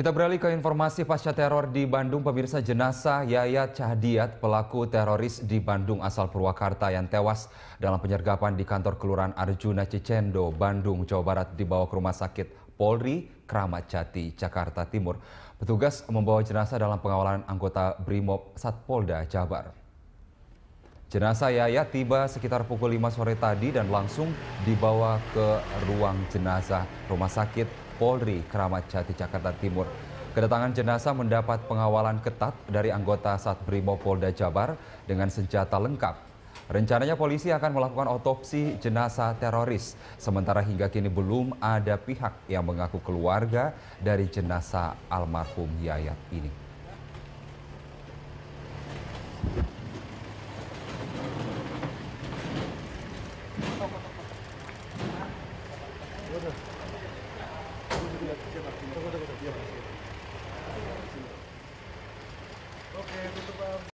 Kita beralih ke informasi pasca teror di Bandung. Pemirsa, jenazah Yayat Chahdiat, pelaku teroris di Bandung asal Purwakarta yang tewas dalam penyergapan di kantor Kelurahan Arjuna Cicendo, Bandung, Jawa Barat, dibawa ke Rumah Sakit Polri Kramat Jati, Jakarta Timur. Petugas membawa jenazah dalam pengawalan anggota Brimob Satpolda Jabar. Jenazah Yayat tiba sekitar pukul 5 sore tadi dan langsung dibawa ke ruang jenazah Rumah Sakit Polri Kramat Jati, Jakarta Timur. Kedatangan jenazah mendapat pengawalan ketat dari anggota Satbrimob Polda Jabar dengan senjata lengkap. Rencananya polisi akan melakukan otopsi jenazah teroris. Sementara hingga kini belum ada pihak yang mengaku keluarga dari jenazah almarhum Yayat ini. Oke, tutup, Bang.